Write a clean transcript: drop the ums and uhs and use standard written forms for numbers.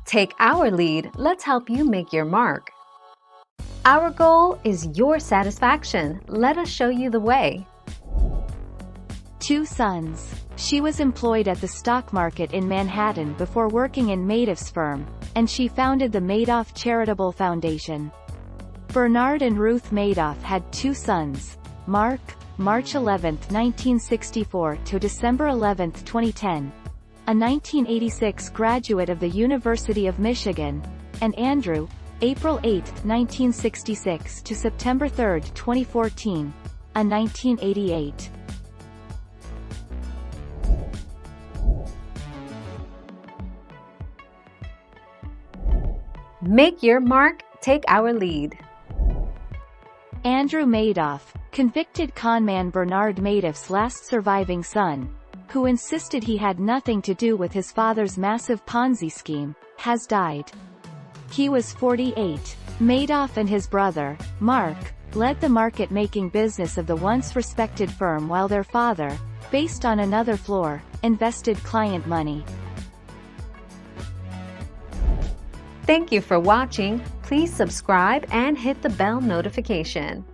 Take our lead, let's help you make your mark. Our goal is your satisfaction. Let us show you the way. 2 sons. She was employed at the stock market in Manhattan before working in Madoff's firm, and she founded the Madoff Charitable Foundation. Bernard and Ruth Madoff had 2 sons, Mark, March 11, 1964 to December 11, 2010, a 1986 graduate of the University of Michigan, and Andrew, April 8, 1966 to September 3, 2014, a 1988. Make your mark, take our lead. Andrew Madoff, convicted conman Bernard Madoff's last surviving son, who insisted he had nothing to do with his father's massive Ponzi scheme, has died. He was 48. Madoff and his brother, Mark, led the market-making business of the once respected firm while their father, based on another floor, invested client money. Thank you for watching. Please subscribe and hit the bell notification.